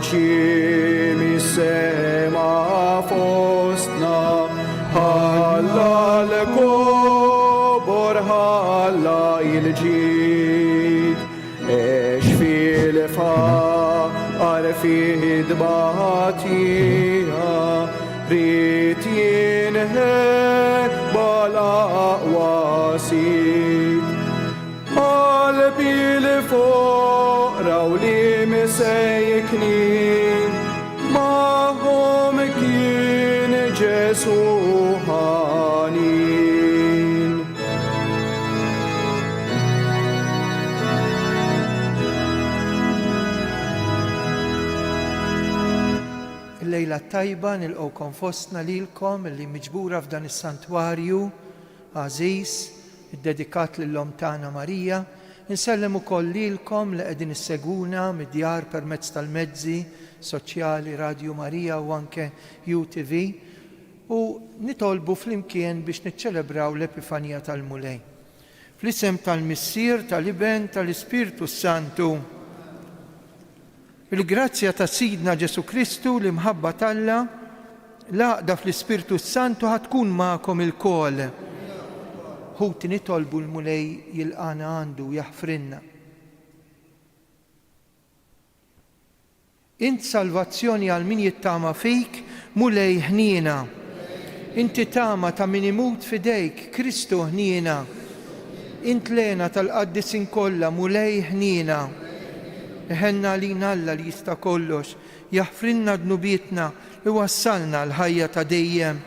ġiem is-sema fostna, ħalla l-kobor ħalla il-ġid, eċ fil-faqar fid-batija, rrit jinħek bal-aqwa sid. Qalbi l-foqra u li misejknin, maħom kien Ġesu ħanin. Il-lejla tajba nilqgħukom fostna lilkom li miġbura f'dan is-santwarju għażiż iddedikat lill-Om tagħna Marija. Insellem ukoll lilkom li qegħdin isseguna mid-djar permezz tal-mezzi soċjali Radio Marija u anke UTV u nitolbu flimkien biex niċċelebraw l-Epifanija tal-Mulej. Fl-isem tal-Missier, tal-Iben, tal-Ispirtu Santu. Il-grazzja ta' Sidna Ġesu Kristu li mħabba Alla l-għaqda fl-Ispirtu Santu ħatkun magħkom il-kol. Ħuti nitolbu l-Mulej jilqana għandu jaħfrinna. Int salvazzjoni għal min jittama fik, Mulej ħniena. Inti tama ta' min imut fidejk, Kristu ħniena. Int lena tal-qaddisin kollha, Mulej ħniena. Iħenna lina Alla li jista' kollox, jaħfrinna dnubietna li wassalna l-ħajja ta' dejjem.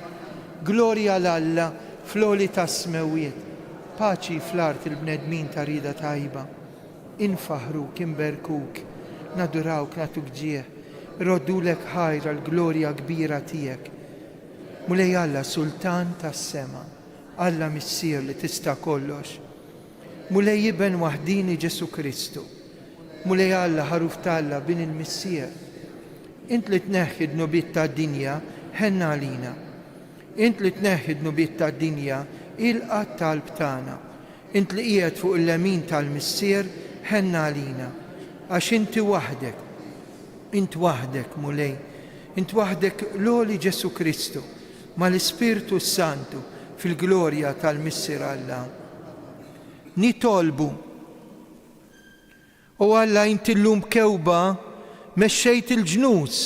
Glorja l-Alla fl-oli ta' smewiet, paċi fl-art il-bnedmin ta' rida tajba. Infaħruk, inberkuk, nadurawk, natuk ġieħ, roddulek ħajra l-glorja kbira tijek. Mulej Alla sultan tas sema, Alla missier li tista' kollox. Mulej Iben waħdini Ġesu Kristu. Mulej Alla ħaruf Alla bin il-missier. Int li tneħħi d-nubiet ta' dinja, ħenna għalina. Int li tneħħi d-nubiet ta' dinja, il-qat talb tagħna. Int li qiegħed fuq il-lemin tal-missier, ħenna għalina. Għax inti waħdek, int waħdek Mulej, int waħdek l-oli Ġesu Kristu, ma l-Ispirtu Santu fil-glorja tal-missier Alla. Nitolbu, u Alla inti llum kewba mexxejt il-ġnus,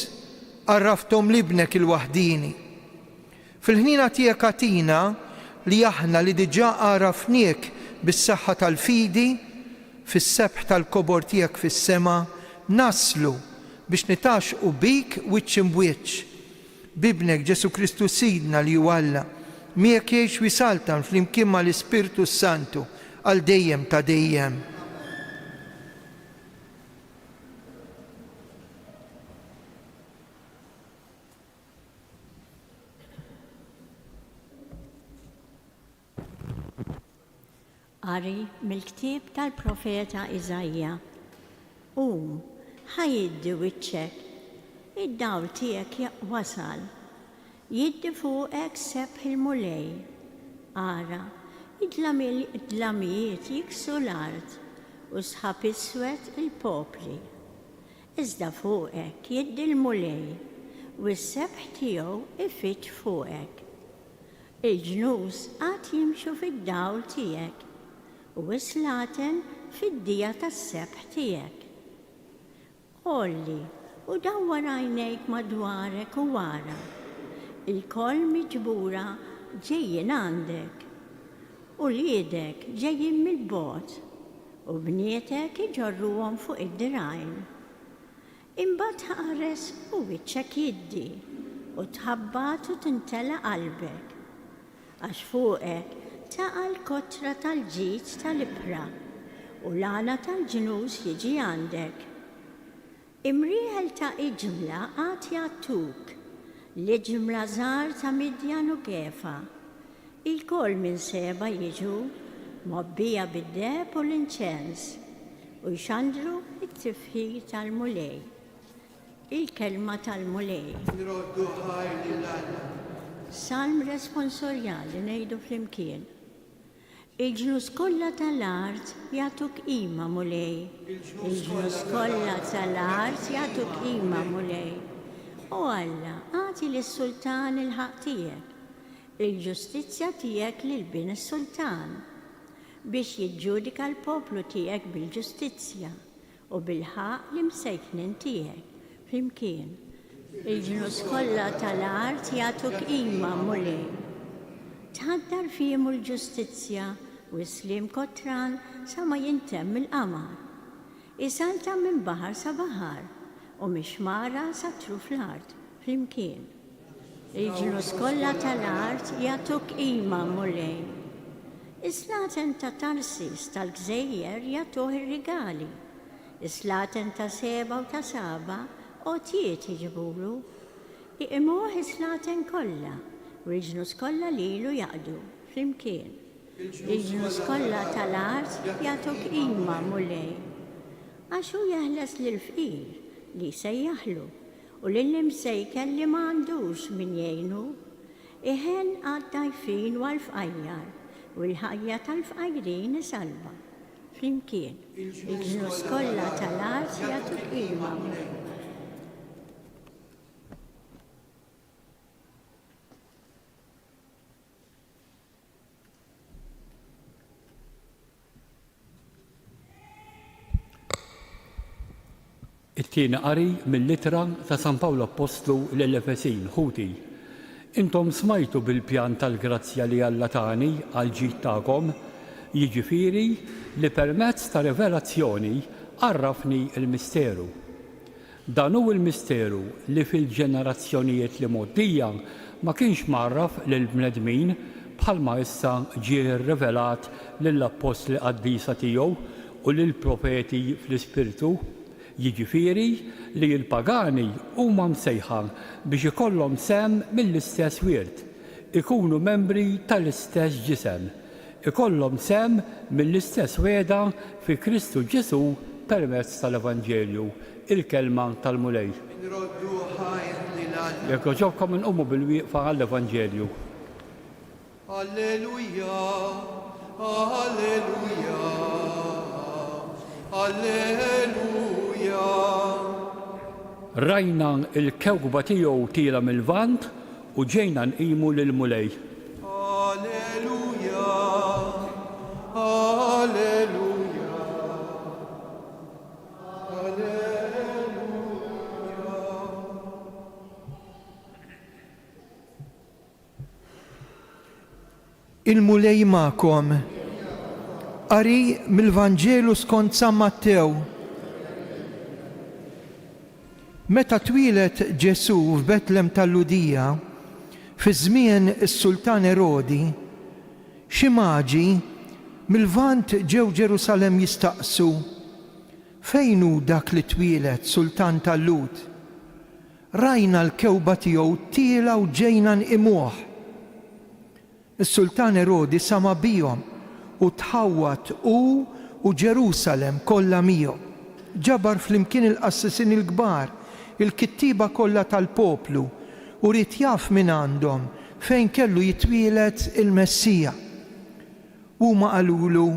għarraftom libnek il-waħdini. Fil-ħnina tiegħek għatina li aħna li diġà għarafniek bis-saħħa tal-fidi, fis-sebħ tal-kobor tiegħek fis-sema, naslu biex nitaxqu bik wiċċ imwiċċ. Bibnek Ġesu Kristu Sidna li hu Alla, miegħek jgħix wisaltan flimkien mal-Ispirtu Santu għal dejjem ta' dejjem. Qari mill-ktieb tal-profeta Iżajja. Ħajiddi wiċċek, id-dawl tiegħek wasal. Jiddi fuqek sebħ il-mulej. Ara, id-dlamijiet jiksu l-art u sħab iswed il-popli. Iżda fuqek jiddi l-mulej u s-sebħ tiegħu ifitt fuqek. Il-ġnus għad jimxu fid-dawl tiegħek u islaten fid-dija tas-sebħ tiegħek. Olli u dawwar għajnejk madwarek u wara, il-koll miġbura ġejjin għandek, u liedek ġejjin mill-bogħod, u bnietek iġorruhom fuq id-dirgħajn. Imbagħad ħares u wiċċek jiddi, u tħabbat u tintela qalbek, għax fuqek taqa' l-kotra tal-ġid tal-ibra u l-għala tal-ġnus jiġi għandek. Imrieħel ta' iġmla għad jagħtuk, l-iġmla żgħar ta' Midjan u Kefa, il-koll minn seba jiġu mobbija bid-deheb u l-inċens u jxandru it-tifħir tal-mulej. Il-kelma tal-mulej. Salm responsorjali ngħidu flimkien. Il-ġnus kollha tal-art jagħtuk qima mulej. Il-ġnus kollha tal-art jagħtuk qima mulej. U Alla, għati lis-sultan il-ħaq tiegħek, il-ġustizzja tiegħek lil bin is-sultan biex jiġġudika l-poplu tiegħek bil-ġustizzja u bil-ħaq li msejknin tiegħek flimkien. Il-ġnus kollha tal-art jagħtuk qima mulej. Tħaddar fihom l-ġustizzja u slim kotran sa ma jintemm il-qamar. Isalta minn baħar sa baħar u mixmara sa truf l-art flimkien. Il-ġnus kollha tal-art jagħtuk qima mulej. Islaten ta' Tarsis tal-Gżejjer jagħtuh ir-rigali. Islaten ta' Seba u ta' Saba għotjiet jiġibulu. Iqimuh islaten kollha u l-ġnus kollha lilu jaqdu flimkien. Il-ġnus kollha tal-art jagħtuk qima mulej. Għax hu jeħles lill-fqir li jsejjaħlu u lill-imsejkel li m'għandux min jgħinu. Iħen għad-dajfin u għall-fqajjar u l-ħajja tal-fqajrin isalva flimkien. Il-ġnus kollha tal-art jagħtuk qima mulej. It-tieni qari mill-Littra ta' San Pawlu Apostlu lill-Efesin, ħuti. Intom smajtu bil-pjan tal-grazzja li Alla tani għal ġid tagħkom, jiġifieri li permezz ta' rivelazzjoni għarrafni l-misteru. Dan hu l-misteru li fil-ġenerazzjonijiet li moddija ma kienx marraf lill-bnedmin bħalma issa ġie rrivelat lill-apostli qaddisa tiegħu u lill-profeti fl-Ispirtu. Jiġifieri li l-pagani huma msejħa biex ikollhom sehem mill-istess wirt, ikunu membri tal-istess ġisem, ikollhom sehem mill-istess wegħda fi Kristu Ġesu permezz tal-Evanġelju, il-kelma tal-mulej. Jekk ġobkom inqumu bil-wieqfa għall-Evanġelju. Alleluja, alleluja, alleluja. Rajna il-kewkba tiegħu tira mill-vant u ġejna nqimu lill-mulej. Alleluja, alleluja, alleluja. Il-mulej ma'kom. Qari mill-Vanġelu skont San Mattew. Meta twilet Ġesu f'Betlem tal-Ludija, fi żmien is-Sultan Erodi, xi maġi mill-vant ġew Ġerusalemm jistaqsu: fejn hu dak li twilet Sultan tal-Lud? Rajna l-kewba tiegħu tiela u ġejna nqimuh. Is-Sultan Erodi sama bihom u tħawwat u Ġerusalemm kollha miegħu. Ġabar flimkien il-qassisin il-kbar, il-kittiba kollha tal-poplu u rid jaf minn għandhom fejn kellu jitwielet il-Messija. Huma qalulu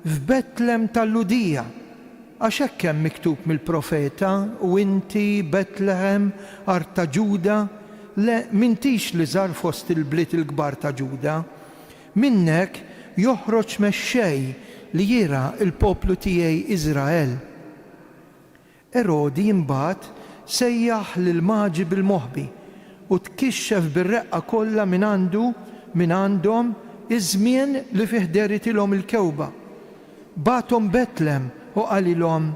f'Betlem tal-Ludija għax hekk hemm miktub mill-profeta u inti Betlehem art ta' Ġuda le m'intix li żar fost il-bliet il-kbar ta' Ġuda. Minnek joħroġ mexxej li jira il-poplu tiegħi Iżrael. Erodi imbagħad sejjaħ lil maġi bil-moħbi u tkixxef bir-reqqa kollha minn għandhom iż-żmien li fih deritilhom il-kewba. Bathom Betlem u qalilhom: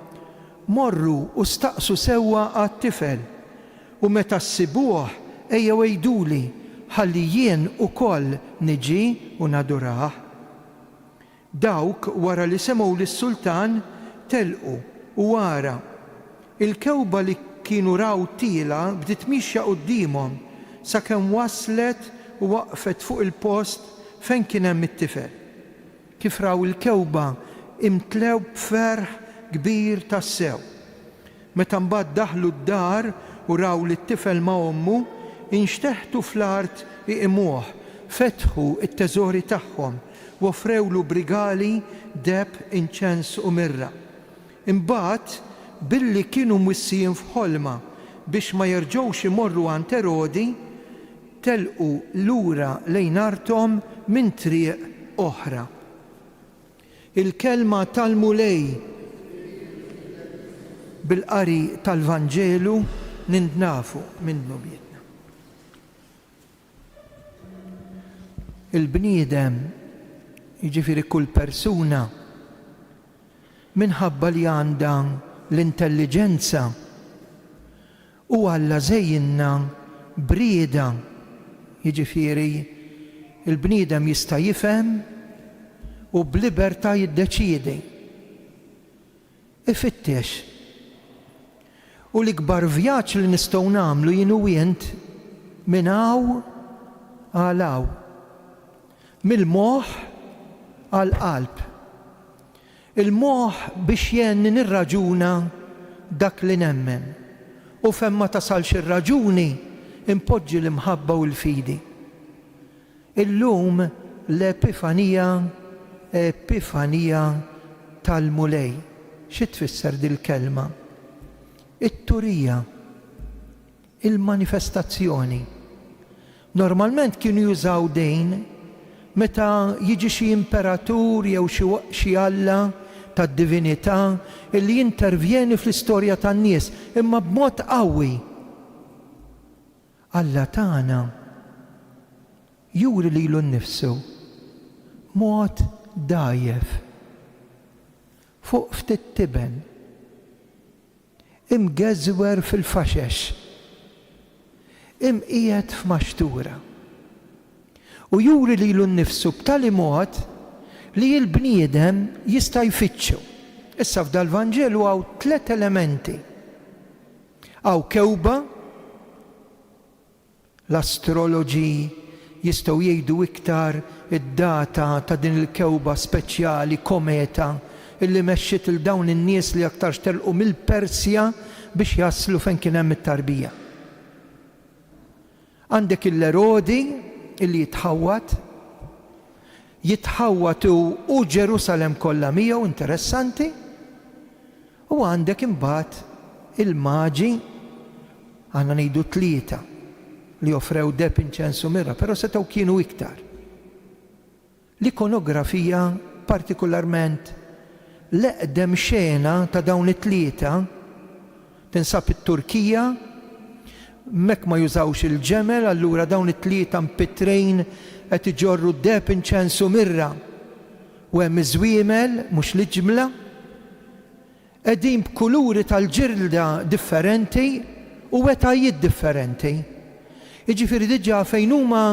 morru u staqsu sewwa għat-tifel u meta ssibuh ejjew għejduli ħalli jien ukoll niġi u nadurah. Dawk wara li semgħu lis-sultan telqu u wara il-kewba li kienu raw tila bdiet mixja qudiemhom sakemm waslet u waqfet fuq il-post fejn kien hemm it-tifel. Kif raw il-kewba imtlew b'ferħ kbir tas-sew. Meta mbagħad daħlu d-dar u raw li t-tifel ma' ommu, inxteħtu fl-art iqimuh, fetħu t-teżori tagħhom u offrewlu brigali, deb, inċens u mirra. Imbagħad billi kienu mwissijin f'ħolma biex ma jerġgħux imorru għand Erodi, telqu lura lejn arthom minn triq oħra. Il-kelma tal-mulej bil-qari tal-Vanġelu nindnafu minnu bietna. Il-bniedem, jiġifieri kull persuna, minħabba li għandha l-intelligenza u Alla żejjinna brieda, jiġifieri il-bniedem jista' jifhem u b'libertà jiddeċiedi. Ifittex. U l-ikbar vjaġġ li nistgħu nagħmlu jien u int minn hawn għal hawn, mill-moħħ għall-qalb. Il-moħħ biex jenni nirraġuna dak li nemmen u femm ma tasalx ir-raġuni impoġġi l-imħabba u l-fidi. Illum l-epifanija tal-mulej. Xi tfisser dil-kelma? It-turija, il-manifestazzjoni. Normalment kienu jużaw dejn meta jiġi xi imperatur jew xi alla tad-divinità illi jintervjeni fl-istorja tan-nies imma b'mod qawwi. Alla tagħna juri lilu nnifsu mod dajjef fuq ftit tiben imgeżwer fil-faxex imqiegħed f'maxtura u juri lilu nnifsu b'tali mod li l-bniedem jista' jfittxu. Issa f'dal-Vanġelu hawn 3 elementi. Hawn kewba, l-astroloġi jistgħu jgħidu iktar id-data ta' din il-kewba speċjali kometa illi mexxiet il dawn in-nies li aktar xtelqu mill-Persja biex jaslu fejn kien hemm it-tarbija. Għandek l-Erodi illi jitħawwat u Ġerusalem kollha miegħu interessanti, u għandek imbagħad il-maġi għandna ngħidu 3 li offrew deb, inċensu, mirra, però setgħu kienu iktar. L-ikonografija partikolarment l-eqdem xena ta' dawn it-3 tinsab it-Turkija, mek ma jużawx il-ġemel, allura dawn it-3 mpitrejn qed iġorru d-deb, inċensu, mirra u hemm iżwiemel mhux l-ġimla, qegħdin b'kuluri tal-ġirda differenti u wetajiet differenti. Jiġifieri diġà fejn huma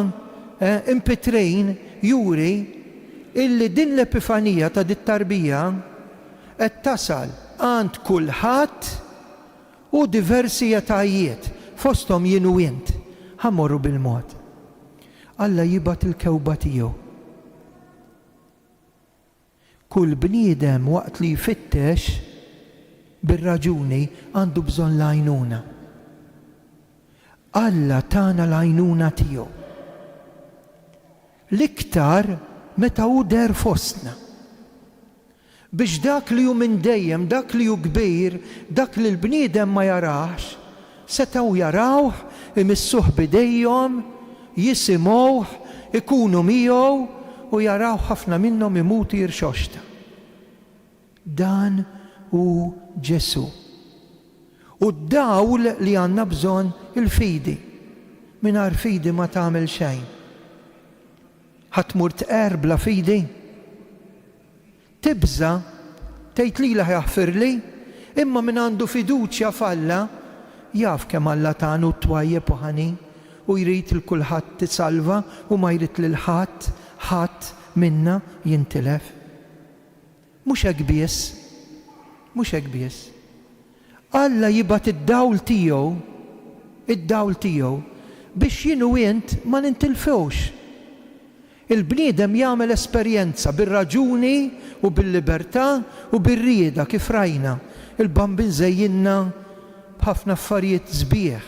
impitrejn juri illi din l-epifanija ta' dit-tarbija qed tasal għand kulħadd u diversi etajiet fosthom jien u int ħammorru bil-mod. Alla jibgħat il-kewba tiegħu. Kull bniedem waqt li jfittex bir-raġuni għandu bżonn l-għajnuna. Alla tagħna l-għajnuna tiegħu. L-iktar meta hu der fostna. Biex dak li hu minn dejjem, dak li hu kbir, dak li l-bniedem ma jarax, setgħu jarawh, imissuh bidejhom, jisimgħuh, ikunu miegħu u jaraw ħafna minnhom imutu jirxoxta. Dan hu Ġesu. U d-dawl li għandna bżonn il-fidi. Mingħajr fidi ma tagħmel xejn. Ħatmur tqer bla fidi? Tibża tgħid lilha jaħfirli, imma min għandu fiduċja f'Alla jaf kemm Alla tagħnu twajjeb u ħanin u jrid il kulħadd tisalva u ma jrid lil ħadd minna jintilef. Mhux hekk biss. Mhux hekk biss. Alla jibgħat id-dawl tiegħu biex jien u int ma nintilfewx. Il-bniedem jagħmel esperjenza bir-raġuni u bil-libertà u bir-rieda kif rajna. Il-bambin żejjinna b'ħafna affarijiet sbieħ.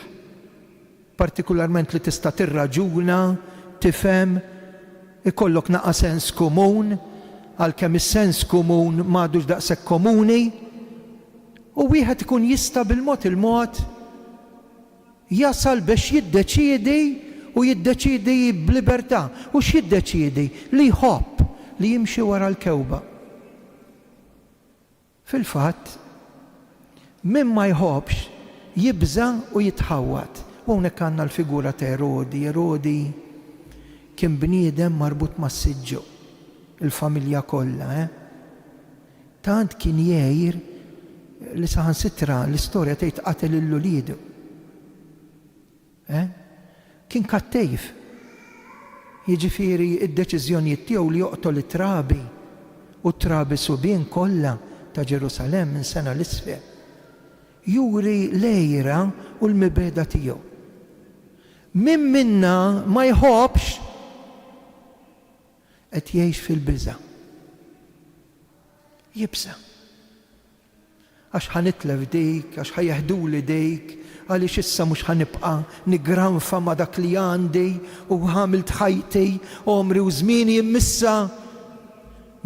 Partikolarment li tista' tirraġuna, tifhem, ikollok naqa' sens komun, għalkemm is-sens komun m'għadux daqshekk komuni, u wieħed ikun jista' bil-mod il-mod jasal biex jiddeċiedi u jiddeċiedi b'libertà. U x'jiddeċiedi? Li jħobb li jimxi wara l-kewba. Fil-fatt, min ma jħobbx jibża u jitħawwad. U hawnhekk għandna l-figura ta' Erodi. Erodi kien bniedem marbut mas-siġġu, il-familja kollha. Tant kien jgħir li saħansitra l-istorja tgħid qatel il-uliedu. Kien kattejf. Jiġifieri id-deċiżjonijiet tiegħu li joqtol it-trabi u t-trabi subien kollha ta' Ġerusalemm minn sena l-isfel. Juri lejra u l-mibeda tiegħu. Min minna ma jħobbx qed jgħix fil-biża'. Jibsa. Għax ħanitlef dik, għax ħajeħduli dik, għaliex issa mhux ħanibqa' nigranfa ma' dak li għandi u għamilt ħajti omri u żmieni immissa.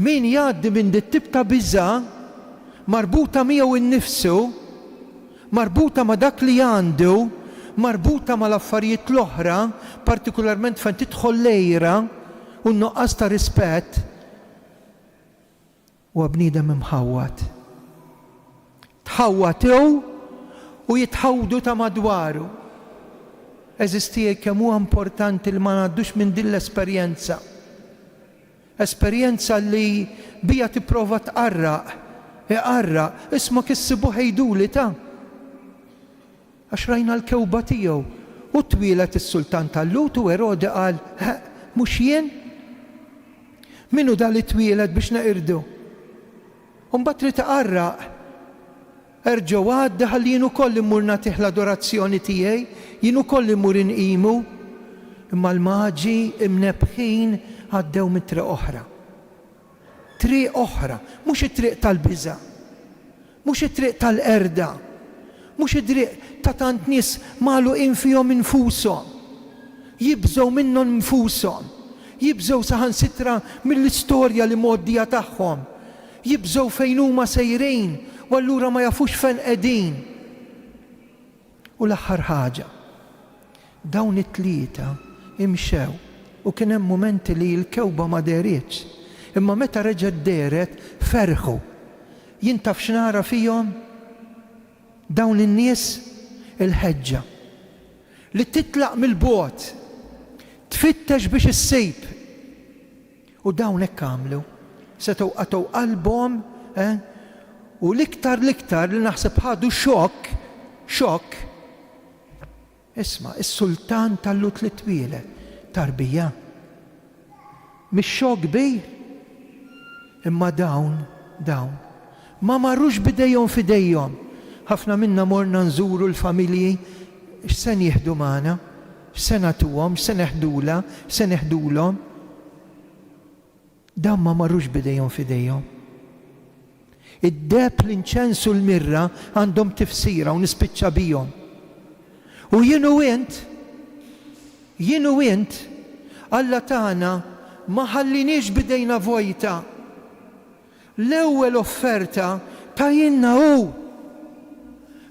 Min jgħaddi minn dit tip ta' biża' marbuta miegħu innifsu, marbuta ma' dak li għandu, marbuta ma' l-affarijiet l-oħra, partikolarment fejn tidħol lejra u n-nuqqas ta' rispett, u bniedem imħawwad. Tħawwatu u jitħawdu ta' madwaru. Eżistijek kemm huwa importanti li ma ngħaddux minn din l-esperjenza. Esperjenza li bija tipprova tqarraq, isma' kissibu ħejduli ta' għax rajna l-kewba tiegħu u twilet is-sultan tal-Lut u Erodi qal, mhux jien? Minu da li twieled biex naqirdu? Mbagħad trid taqarraq. Erġgħu għadda ħalli jien ukoll immur nagħtih l-adorazzjoni tiegħi, jien ukoll immur inqimu, imma l-maġi imnebħin għaddew minn triq oħra. Triq oħra, mhux it-triq tal-biża', mhux it-triq tal-qerda, mhux it-triq ta' tant nies magħluqin fihom infushom. Jibżgħu minnhom infushom. Jibżgħu saħansitra mill-istorja li mgħoddija tagħhom. Jibżgħu fejn huma sejrin u allura ma jafux fejn qegħdin. U l-aħħar ħaġa, dawn it-tlieta imxew u kien hemm mumenti li l-kewba ma deritx, imma meta reġgħet deret ferħu. Jien taf x'nara fihom? Dawn in-nies il-ħeġġa li titlaq mill-bogħod, tfittex biex issejb. U dawn hekk għamlu, setgħu qatgħu qalbhom, u l-iktar li naħseb ħadu xokk. Isma' is-sultan tal-Lut li twieled, tarbija. Mhix xokk bej, imma dawn ma marrux bidejhom f'idejhom. Ħafna minna morna nżuru l-familji, x'se jieħdu magħna, x'se nagħtuhom, x'se neħdula, x'se neħdulhom. Dawn ma marrux bidejhom f'idejhom. Id-deb, l-inċensu, l-mirra għandhom tifsira u nispiċċa bihom. U jien u int, Alla tagħna ma ħallinix bidejna vojta. L-ewwel offerta ta' jienna hu.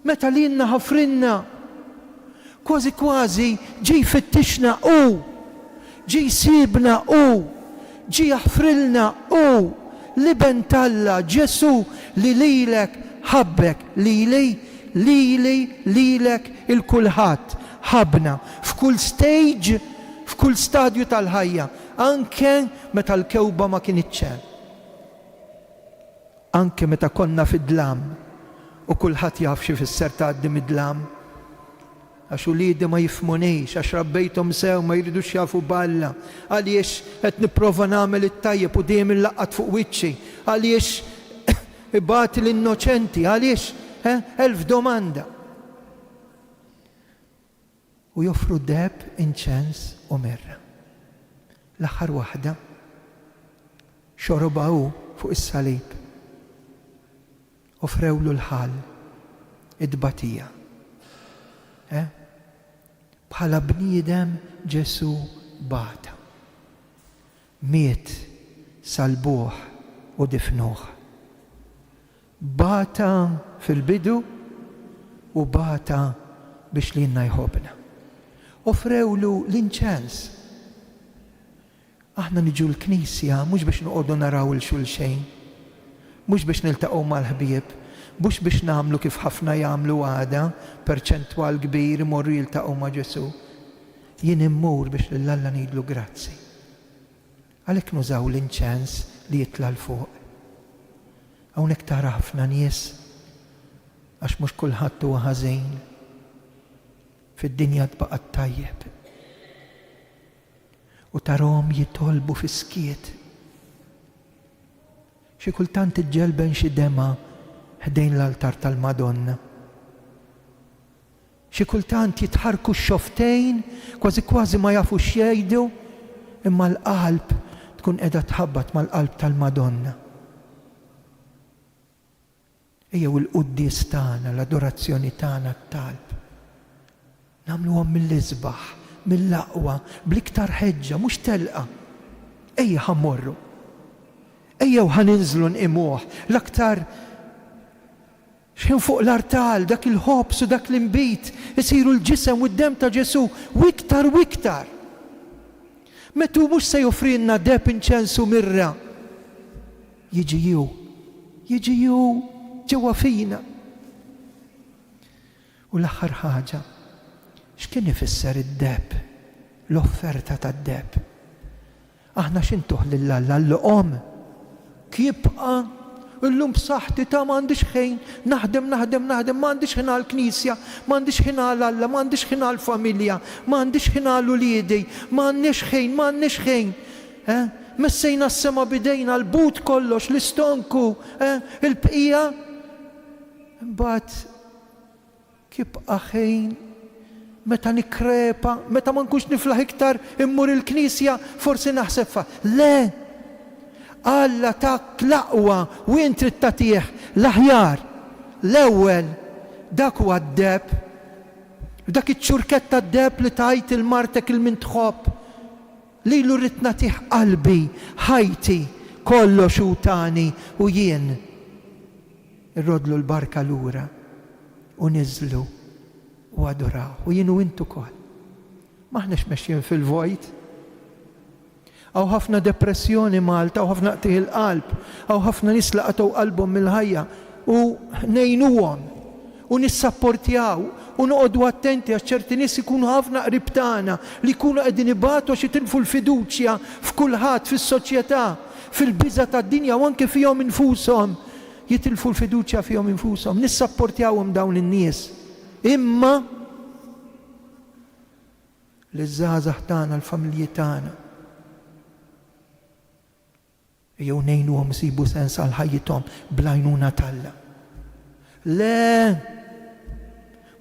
Meta li jienna ħafrinna, kważi ġej fittixna hu, ġej sibna hu, ġej ħfrilna hu, liben Alla Ġesu li lilek ħabbek, lilek il-kulħadd ħabna f'kull stage, f'kull stadju tal-ħajja, anke meta l-kewba ma kienitx hemm. Anke meta konna fid-dlam u kulħadd jaf xi fisser tgħaddi mid-dlam. Għax uliedi ma jifmunix, għax rabbejthom sew ma jridux jafu balla, għaliex qed nipprova nagħmel it-tajjeb u dejjem inlaqqat fuq wiċċi, għaliex ibati l-innoċenti, għaliex elf domanda. U joffru deb, inċens u mirra. L-aħħar waħda xoroba hu fuq is-salib. Offrewlu l-ħal, id-batija. Bħala bniedem Ġesu bata. miet, salbuh u difnuh. Bata fil-bidu u bata biex li jħobna. Offrewlu l-inċens. Aħna niġu l-Knisja mhux biex noqogħdu naraw il-xulxejn, mhux biex niltaqgħu mal-ħbieb, mhux biex nagħmlu kif ħafna jagħmlu għada, perċentwal kbir imorru jiltaqgħu ma' Ġesu. Jien immur biex lill-Alla ngħidlu grazzi. Għalhekk nużaw l-inċens li jitla' l fuq. Hawnhekk tara ħafna nies għax mhux kulħadd huwa ħażin. Fid-dinja tbaqgħet tajjeb. U tarahom jitolbu fis-skiet. Xi kultant iġġelben xi dema ħdejn l-altar tal-Madonna. Xi kultant jitħarku x-xoftejn kważi kważi ma jafu x'jgħidu, imma l-qalb tkun qiegħda tħabbat mal-qalb tal-Madonna. Ejjew il-quddies tagħna, l-adorazzjoni tagħna t-talb. Nagħmluhom mill-isbaħ, mill-aqwa, bl-iktar ħeġġa, mhux telqa. Ejja ħammorru. Ejjew ħaninżlu nqimuh l-aktar xejn fuq l-artal, dak il-ħobs u dak l-imbit, isiru l-ġisem u d-dem ta' Ġesu, u iktar. Metu mhux se joffrilna deb, inċens u mirra. Jiġi ju ġewwa fina. U l-aħħar ħaġa, x'kien ifisser id-deb, l-offerta tad-deb? Aħna x'intuħ lill-Alla l-qom kibqa' illum b'saħħti ta' m'għandix ħin, naħdem, m'għandix ħin għall-Knisja, m'għandix ħin għall-Alla, m'għandix ħin għall-familja, m'għandix ħin għall-uliedi, m'għandniex ħin. Messejna s-sema bidejna l-but kollox, l-istonku, il-bqija. Imbagħad kibqa' ħin meta nikrepa, meta ma nkunx niflaħ iktar immur il-Knisja, forsi naħseb fa. Le! Alla tak l-aqwa u int trid tagħtih l-aħjar. L-ewwel dak huwa d-deb, dak iċ-ċurketta d-deb li tajt il-martek il-mintħob. Lilu rrid nagħtih qalbi, ħajti, kollox hu tani u jien. Irrodlu l-barka lura u niżlu u adoraw. U jien u intu ukoll. M'aħniex mexjin fil-vojt. Aw ħafna depressjoni Malta, aw ħafna qtih il-qalb, aw ħafna nies laqgħu qalbhom mill-ħajja u ngħinuhom u nissapportjaw u noqogħdu attenti għax ċerti nies ikunu ħafna qrib tagħna li jkunu qegħdin ibatu għax jitilfu l-fiduċja f'kulħadd fis-soċjetà, fil-biża tad-dinja u anke fihom infushom. Jitilfu l-fiduċja fihom infushom. Nissapportjawhom dawn in-nies. Imma l-żgħażagħ tagħna, l-familji tagħna jew ngħinuhom isibu sens għal ħajjithom bl-għajnuna tal-Alla. Le!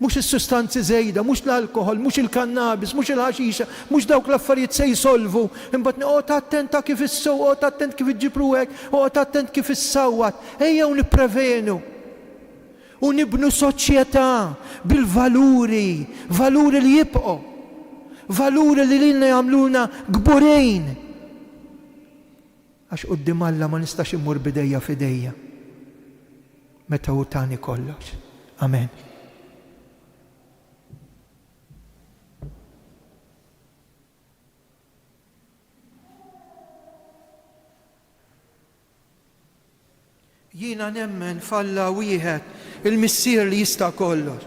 Mhux is-sustanzi żejda, mhux l-alkoħol, mhux il-kannabis, mhux il-ħaxixa, mhux dawk l-affarijiet se jsolvu. Imbagħad noqgħod attent kif issew, oqgħod attent kif iġġibru hekk, oqgħod attent kif issawwat. Ejjew nipprevenu. U nibnu soċjetà bil-valuri, valuri li jibqgħu, valuri li lilna jagħmluna kburejn. Għax quddiem Alla ma nistax immur bidejja f'idejja meta hu tani kollox. Amen. Jiena nemmen falla wieħed il-missier li jista' kollox.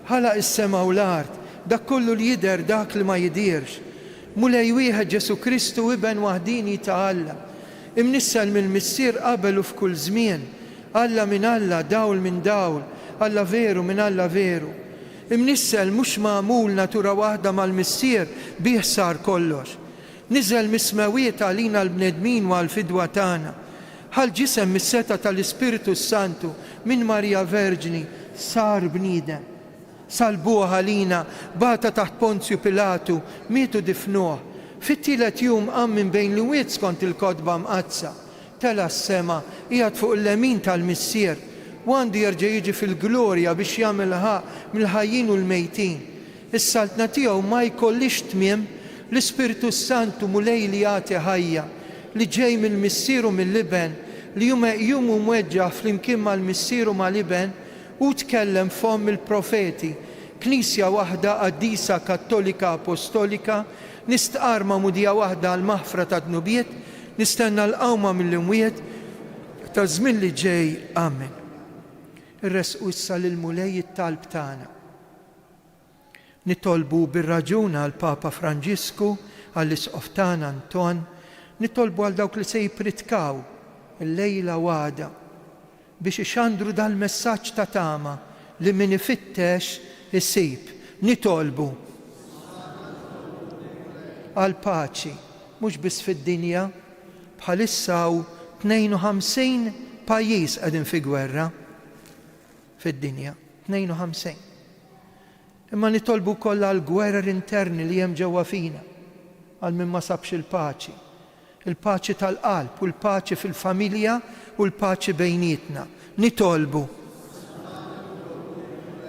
Ħalaq is-sema u l-art, dak kollu li jidher dak li ma jidirx. Mulej wieħed Ġesu Kristu iben waħdini ta' Alla. Imnissel mill-missier qabel u f'kull żmien. Alla minn Alla, dawl minn dawl, Alla veru minn Alla veru. Imnissel mhux magħmul natura waħda mal-missier bih sar kollox. Niżel mis-smawiet għalina l-bnedmin u għall-fidwa tagħna. Ħal ġisem mis-seta tal-Ispiritu Santu minn Marija Verġni sar bniedem. Salbuha għalina, bata taħt Ponzju Pilatu, mietu difnuh. Fit-tielet jum qam minn bejn l-wied skont il-kodba mqazza. Tela s-sema qiegħed fuq il-lemin tal-missier u għandu jerġa' jiġi fil-glorja biex jagħmel mill-ħajjin u l-mejtin. Is-saltna tiegħu ma jkollix tmiem, l-Ispiritu Santu mulej li jagħti ħajja. li ġej mill-missieru mill-Liben li jumu mweġġa flimkien mal-missieru mal-Liben u tkellem fom il-profeti. Knisja waħda qaddisa kattolika apostolika, nistqarma mudija waħda għal-maħfra ta' dnubiet, nistenna l-qawma mill-imwiet ta' żmien li ġej. Amen. Irresqu issa lil-mulej it-talb tagħna. Nitolbu bir-raġuna għall-Papa Franġisku, għall-Isqof tagħna Anton, nitolbu għal dawk li se jipritkaw il-lejla għada biex ixandru dal-messaġġ ta' tama li min ifittex isib. Nitolbu għal paċi mhux biss fid-dinja, bħalissa 52 pajjiż qegħdin fi gwerra fid-dinja, 52. Imma nitolbu kollha għal gwerer interni li hemm ġewwa fina għal min ma sabx il-paċi. Il-paċi tal-qalb u l-paċi fil-familja u l-paċi bejnietna. Nitolbu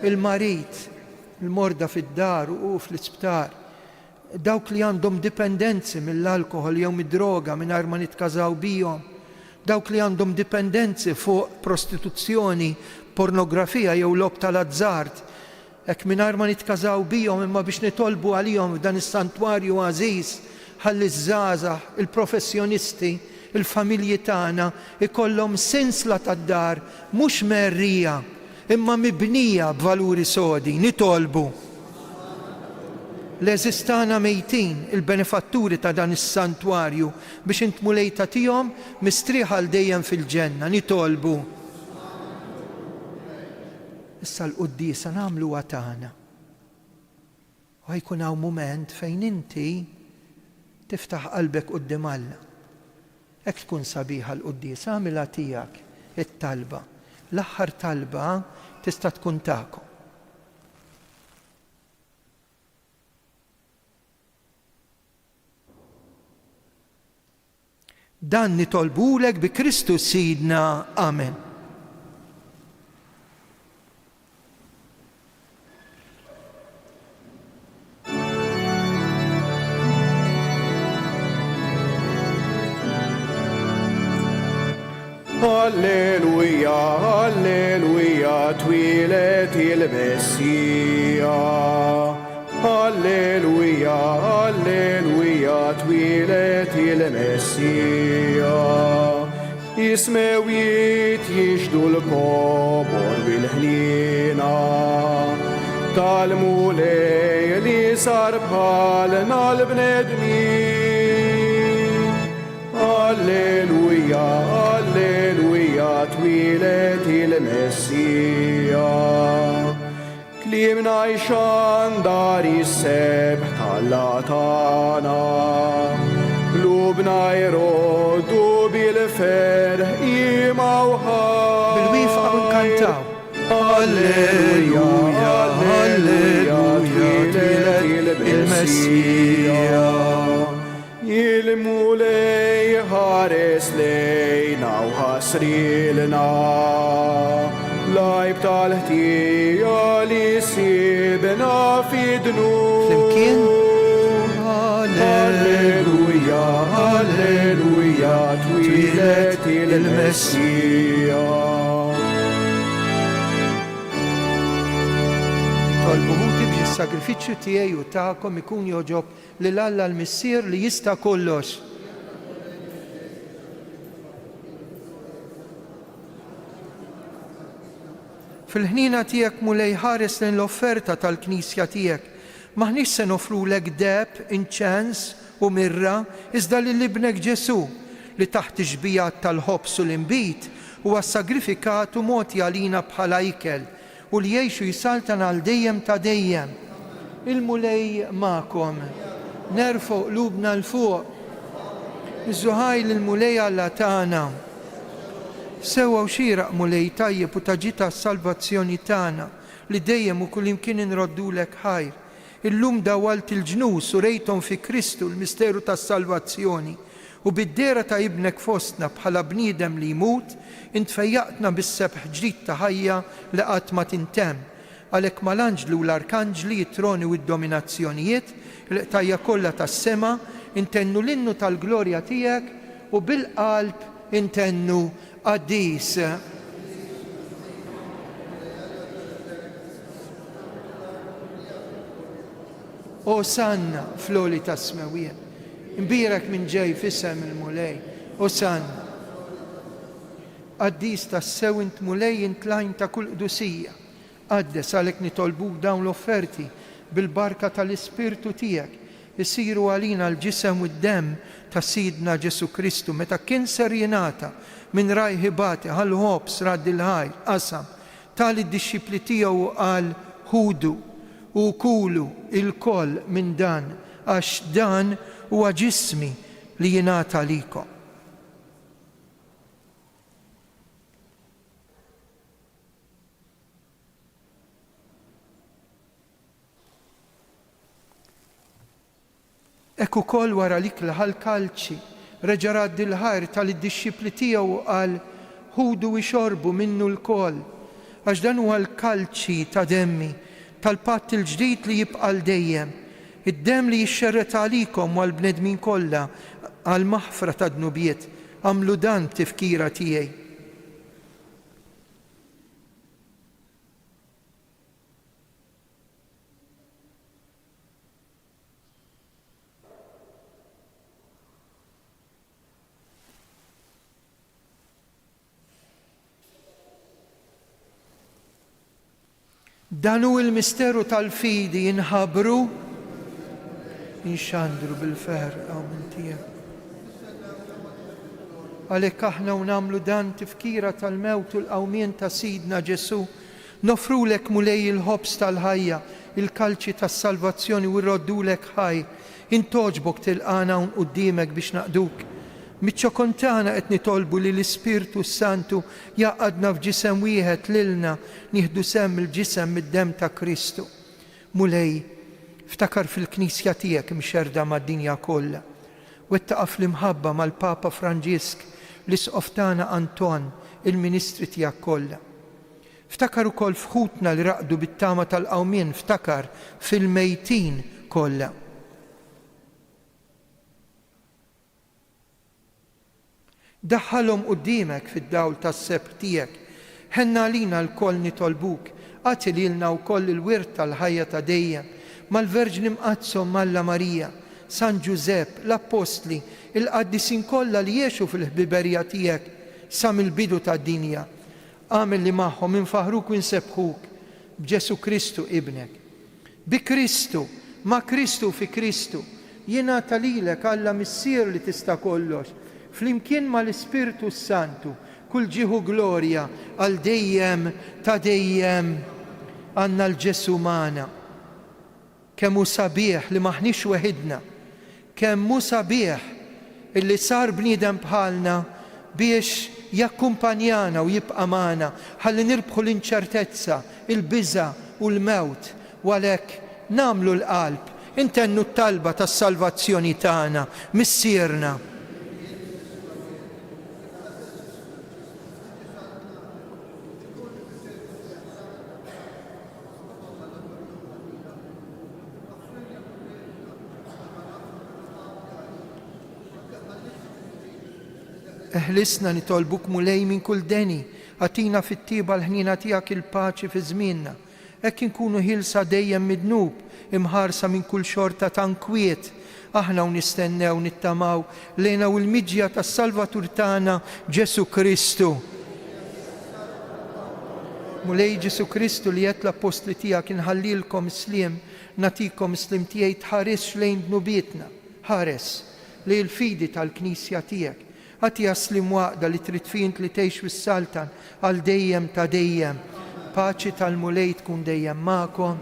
il-marit, il-morda fid-dar u fl-isptar, dawk li għandhom dipendenzi mill-alkohol jew mid-droga mingħajr ma nitkażaw bihom, dawk li għandhom dipendenzi fuq prostituzzjoni, pornografija jew lob tal-azzard, hekk mingħajr ma nitkażaw bihom imma biex nitolbu għalihom f'dan is-santwarju għażiż ħalli żgħażagħ, il-professjonisti, il-familji tagħna ikollhom sensla tad-dar mhux merrija imma mibnija b'valuri sodi. Nitolbu l-eżistana mejtin, il-benefatturi ta' dan is-santwarju biex intmulej tagħtihom mistrieħa għal dejjem fil-ġenna. Nitolbu issa l-qudiesa nagħmluha tagħna. U ħajkun hawn mument fejn inti tiftaħ qalbek quddiem Alla. Hekk tkun sabiħa l-qudiesa, għamilha tiegħek it-talba. L-aħħar talba tista' tkun tagħkom. Dan nitolbulek bi Kristus Sidna. Amen. Alleluja, alleluja, twilet il-Messija. Alleluja, alleluja, twilet il-Messija. Ismewiet jixdu l-kobor bil-ħnina, tal-mulej li sar bħalna l-bnedmin. Alleluja, alleluja, twilet il-Messija. Klimna jxandar is-sebħ tal-latana, qlubna jroddu bil-ferħ imawħar. Bil-wifqa nkantaw. Alleluja, alleluja, twilet il-Messija. Il-mulej ħares lejna u ħasrilna, lajb tal-ħtija li sibna fidnu. Flimkien? Alleluja, alleluja, twilet il-Messija. Tolbuħuti biex is-sagrifiċċju tiegħi u tagħkom ikun joġob lil Alla l-Missier li jista' kollox. Fil-ħnina tiegħek mulej ħares lejn l-offerta tal-Knisja tiegħek, maħniex se nofrulek deb, inċens u mirra, iżda lill-ibnek Ġesu li taħt ixbijat tal-ħobs u l-imbit huwa sagrifikat u mogħti għalina bħala ikel u li jgħixu jisaltan għal dejjem ta' dejjem. Il-mulej ma'kom, nerfu qlubna l-fuq, iż-żuħaj l-mulej Alla tagħna. Sewa u xieraq mulej tajjeb u taġita s-salvazzjoni tagħna li dejjem u kull imkien inroddulek ħajr. Illum dawalt il-ġnus u rejthom fi Kristu l-misteru tas-salvazzjoni u bid-dera ta' ibnek fostna bħala bniedem li jmut, intfejjaqtna bis-sebħ ġdid ta' ħajja li qatt ma tintemm. Għalhekk mal-anġlu u l-arkanġli, it-troni u d-dominazzjonijiet, l-qtajja kollha tas-sema, intennu l-innu tal-glorja tiegħek u u bil-qalb intennu qaddis. Osanna fl-oli ta' smewija. Imbirek minn ġej fissem il-mulej. Osanna. Qaddis ta' sewint mulej intlajn ta' kull qdusija. Qaddes għalek nitolbuk dawn l-offerti bil-barka tal-Ispirtu tiegħek isiru għalina l-ġisem u d-dem ta' Sidna Ġesu Kristu meta kien ser jingħata minn rajħibati għal-ħobs radd il-ħajr qasam tal-id-dixxipli tiegħu qal ħudu u kulu il-koll minn dan għax dan huwa ġismi li jingħata likom. Ek ukoll wara lik l-kalċi reġa' radd il-ħajr tal-iddixxipli tiegħu qal ħudu ixorbu minnu l-koll għax dan huwa l-kalċi ta' demmi tal-patt il-ġdid li jibqa' dejjem, id-demm li jixxerret għalikom u għall-bnedmin kollha għal maħfra ta' dnubiet. Għamlu dan tifkira tiegħi. Dan hu l-misteru tal-fidi jinħabru jinxandru bil-fer għaw minn tiegħek. Għalhekk aħna u nagħmlu dan tifkira tal-mewt u l-qawmien ta' Sidna Ġesu, nofrulek mulej il-ħobs tal-ħajja, il-kalċi tas-salvazzjoni u rroddulek ħaj, intoġbok tilqana hawn quddiemek biex naqduk. Miċ-ċokontana qed nitolbu li l-Ispirtu Santu jaqadna f'ġisem wieħed lilna nieħdu semm il-ġisem mid-demm ta' Kristu. Mulej, ftakar fil-Knisja tiegħek mxerda mad-dinja kollha. Wettaqa' fl-imħabba mal-Papa Franġisk l-isqof tagħna Anton, il-Ministri tiegħek kollha. Ftakar ukoll f'ħutna li raqdu bit-tama tal-qawmien, ftakar fil-mejtin kollha. Daħħalhom quddiemek fid-dawl tas-sebt tiegħek. Ħenna lina l-koll nitolbuk, għati lilna wkoll il-wirt tal-ħajja ta' dejjem mal-Verġni Mqazzom Malla Marija, San Ġusepp, l-Apostli, il-qaddisin kollha li jgħixu fil-ħbiberija tiegħek sa mill-bidu tad-dinja. Għamel li magħhom infaħruk u nsebħuk b'Ġesu Kristu ibnek. Bi Kristu, ma' Kristu fi Kristu, jingħata lilek Alla missier li tista' kollox. Flimkien mal-Ispirtu Santu, kull ġieħu glorja għal dejjem ta' dejjem. Għandna l-Ġesu magħna. Kemm hu sabiħ li maħniex weħidna, kemm hu sabiħ illi sar bniedem bħalna biex jakkumpanjana u jibqa' magħna ħalli nirbħu l-inċertezza, il-biża' u l-mewt. U għalhekk nagħmlu l-qalb, intennu t-talba tas-salvazzjoni tagħna, missierna. Eħlisna nitolbuk mulej minn kull deni, għatina fit-tiba l-ħnina tiegħek il-paċi fi żmienna. Hekk inkunu ħilsa dejjem midnub, imħarsa minn kull xorta ta' nkwiet. Aħna u nistennew nittamaw lejna u l-miġja tas-Salvatur tagħna Ġesu Kristu. Mulej Ġesu Kristu li qed l-apostli tiegħek inħallilkom sliem, natikom slim tiegħi tħares lejn dnubietna. Ħares li l-fidi tal-Knisja tiegħek. Għati jaslim waqda li trid fint li tgħix fis-Saltan għal dejjem ta' dejjem. Paċi tal-mulej tkun dejjem magħkom.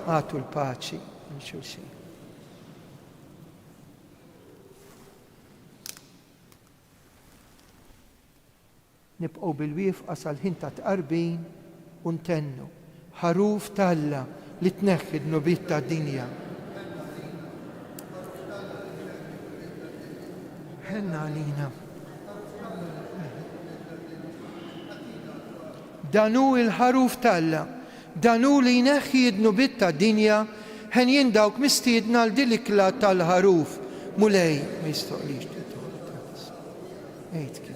Għatu l-paċi. Nibqgħu bil-wifqa sal-ħin ta' tqarbin u ntennu ħaruf talla li tneħħi d-nubiet tad-dinja. Ħenna għalina. Danu il-ħaruf talla, danu li jneħħi d-nubiet tad-dinja, ħen jindawk mistiedna l-dilikla tal-ħaruf. Mulej, ma jistoqlix. Ejt kien.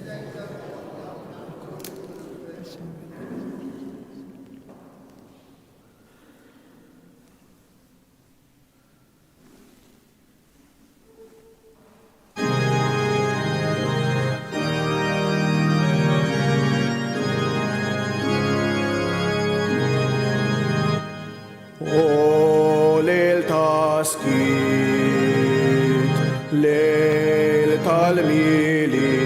O lejl ta' skit, lejl tal-miliet,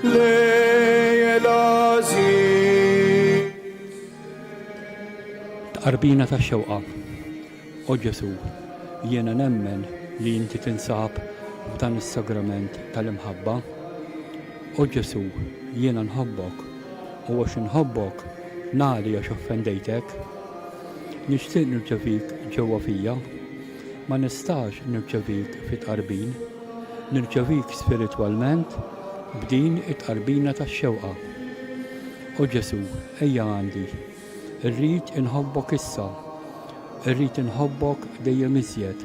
lejl azid. Tqarbina tax-xewqa. O Ġesu, jiena nemmen li inti tinsab f'dan is-sagrament tal-imħabba. O Ġesu, jiena nħobbok u għax inħobbok nagħli għax offendejtek. Nixtieq nirċevik ġewwa fija, ma nistax nirċevik fit-tqarbin, nirċevik spiritwalment b'din it-tqarbina tax-xewqa. O Ġesu, ejja għandi, irrid inħobbok issa, irrid inħobbok dejjem iżjed,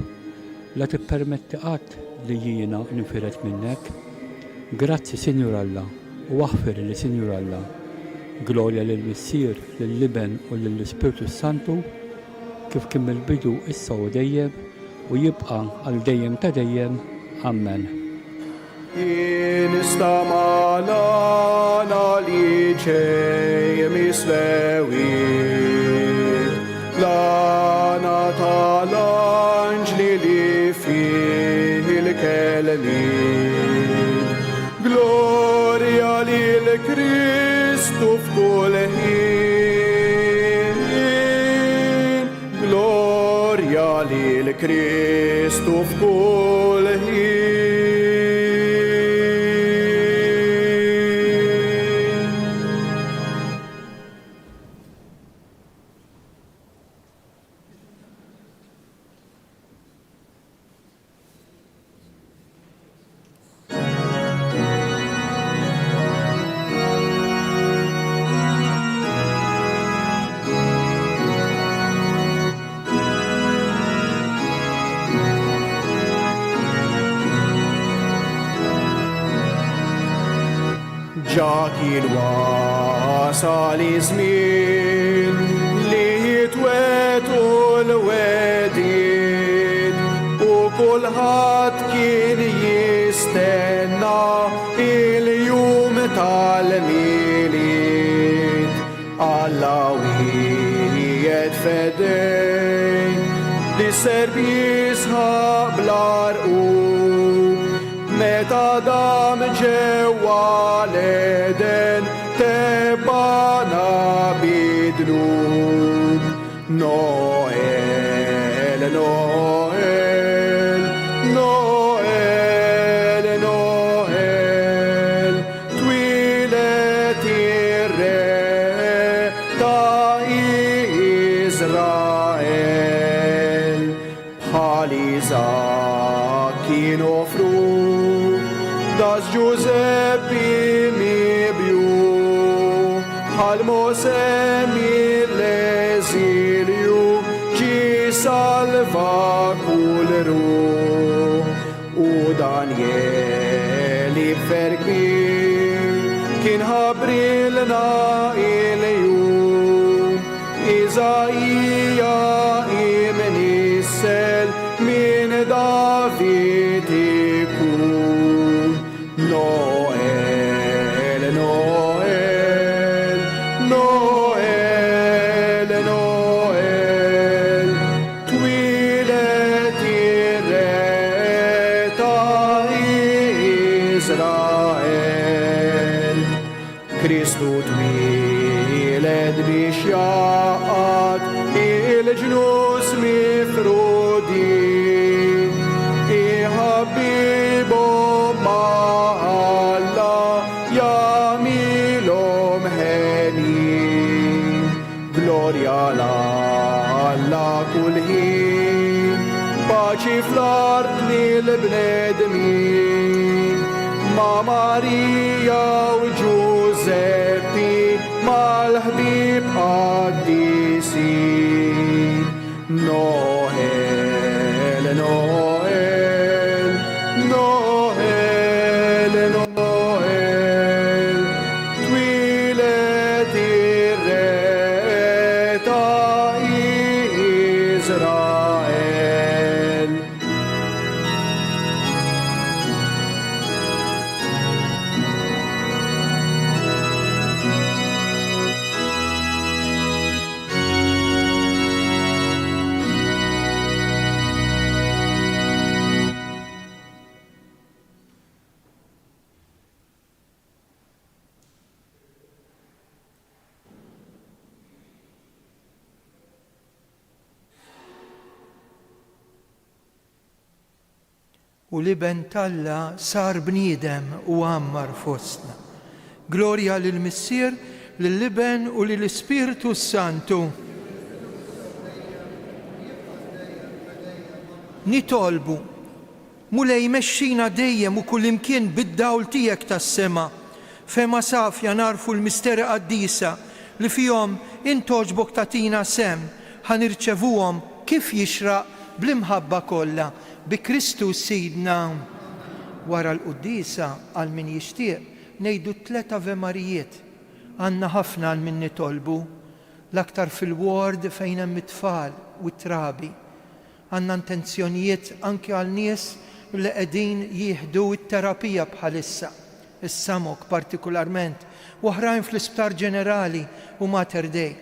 la tippermetti qatt li jiena ninfiret minnek. Grazzi Sinjur Alla u aħfir li Sinjur Alla. Glorja lill-Missier, lill-Liben u lill-Ispiritu Santu, kif kien mill-bidu issa u dejjem u jibqa' għal dejjem ta' dejjem. Amen. Instamana li ġej misvewit, lana tal-anġli li fih il-kelmit. Gloria lil Kristu f'kull ħin, gloria lil Kristu f'kull ħin. Ġa kien wasal iż-żmien li jitwetu l-wedid u kulħadd kien jistenna il-jum tal-miliet. Alla wieħed fedej li ser jisħaq bl-arqu meta dam ġewwa l-Eden tebbana bidnub. Noel, Noel, Noel, Noel, twilet ir-re ta' Izrael. Bħal Iżak kien offrut das Giuseppi mibju, bħal Mose mill-eżilju ġi salva kull ruħ. U Danieli b'fer kbir kien ħabrilna il-jum. Iżajja imn issel min David ikun. Noel, Noel, Noel, Noel, twilet ir-re ta' Izrael. Kristu twilet biex jaqat il-ġnus mifrudin, iħabbibhom ma' Alla jagħmilhom ħenin. Glorja l-Alla kull ħin, paċi fl-art lil-bnedmin. Ma' Marija u Giuseppi mal-ħbib qaddisin. Noel, Noel, Noel, Noel. u l-iben Talla sar bniedem u għammar fostna. Glorja lill-Missier, lill-Iben u lill-Ispiritu Santu. Nitolbu, mulej mexxina dejjem u kullimkien bid-dawl tiegħek tas-sema, fema safja narfu l-misteri qaddisa li fihom intoġbok tatina sem ħanirċevuhom kif jixraq bl-imħabba kollha bi Kristu Sidna. Wara l-quddisa għal min jixtieq ngħidu 3 Ave Marijiet. Għandna ħafna għal min nitolbu, l-aktar fil-ward fejn hemm it-tfal u t-trabi. Għandna intenzjonijiet anke għal nies li qegħdin jieħdu t-terapija bħalissa, is-samok partikolarment, u oħrajn fl-Isptar Ġenerali u Mater Dei.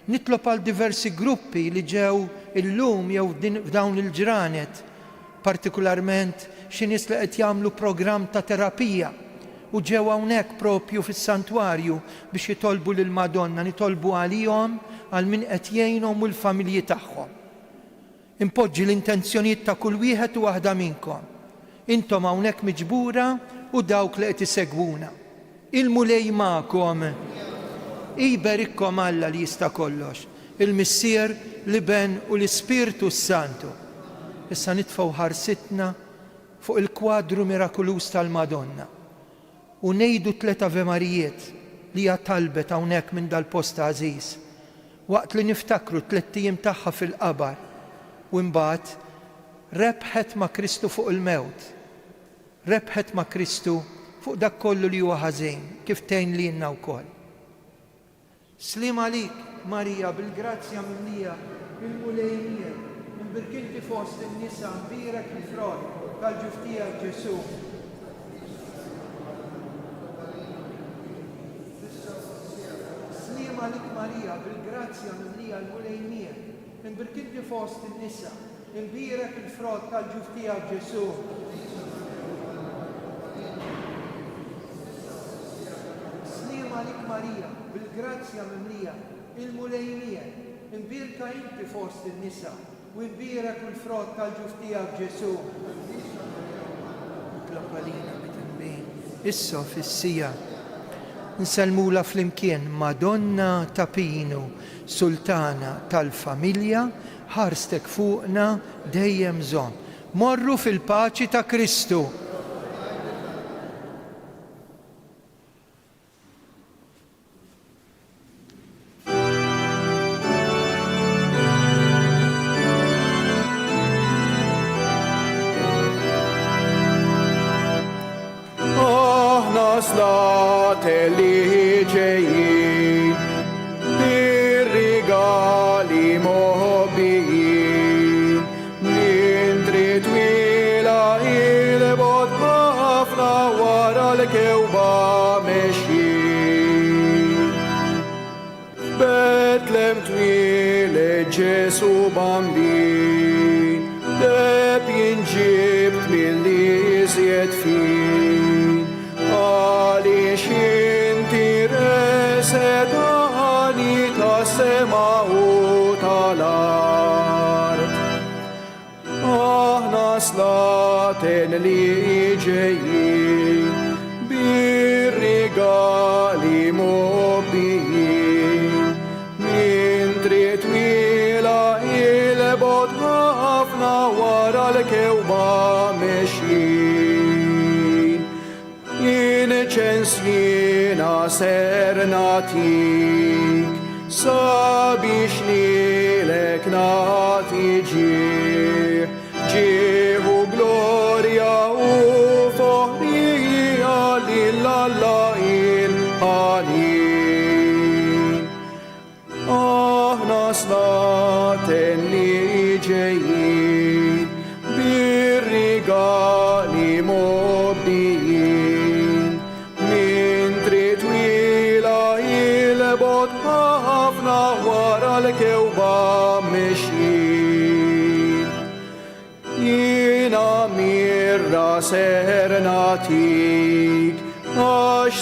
Nitlob għal diversi gruppi li ġew illum jew f'dawn il-ġranet, partikolarment xi nies li qed jagħmlu programm ta' terapija u ġew hawnhekk propju fis-santwarju biex jitolbu lil Madonna, nitolbu għalihom għal min qed jgħinhom u l-familji tagħhom. Impoġġi l-intenzjonijiet ta' kull wieħed u waħda minnkom. Intom hawnhekk miġbura u dawk li qed isegwuna. Il-mulej magħkom. Iberikkom Alla li jista' kollox, il-Missier, l-Iben u l-Ispiritu Santu. Issa nitfgħu ħarsitna fuq il-kwadru mirakulus tal-Madonna u ngħidu 3 Ave Marijiet li hija talbet hawnhekk minn dal-post għażiż waqt li niftakru 3 ijiem tagħha fil-qabar u mbagħad rebħet ma' Kristu fuq il-mewt. Rebħet ma' Kristu fuq dak kollu li huwa ħażin kif tgħin lilna wkoll. Slim għalik, Marija, bil-grazzja mimlija, bil-mulejnija, imbirkinti fost in-nisa, mbirek il-frod, tal-ġuftija Ġesu. Slim għalik, Marija, bil-grazzja mimlija, l-mulejnija, imbirkinti fost in-nisa, mbirek il-frod, tal-ġuftija Ġesu. Għalik Marija, bil-grazzja mimlija, il-mulejnija, imbirka inti fost in-nisa u imbirek il-frott tal-ġuftija Ġesu. Tlaqqalina bit-imbin, issa fis-sija. Nsalmula flimkien Madonna ta' Pinu, Sultana tal-Familja, ħarstek fuqna dejjem żomm. Morru fil-paċi ta' Kristu. Naslat li ġejjin, bir-rigali moħbijin, nindri twila il-bot ħafna wara l-kewba mexjin. Betlem twil Ġesu bambin, deb jinġibt mill-iżjed fin. Għaliex inti resedani ta' sema u tal-art. Aħna slaten li ġejjin, bir-rigali mobbijin, mintri twila il-bot ħafna wara l-kewba mexjin. Ċensjina ser natik, sabiex lilek nati ġieħu glorja u foħrija lill-Alla il-ħanin. Aħna slaten li ġejjin, bir-rigali mobbijin, ħafna wara l-kewba mexjin. Jiena mirra ser natik, għax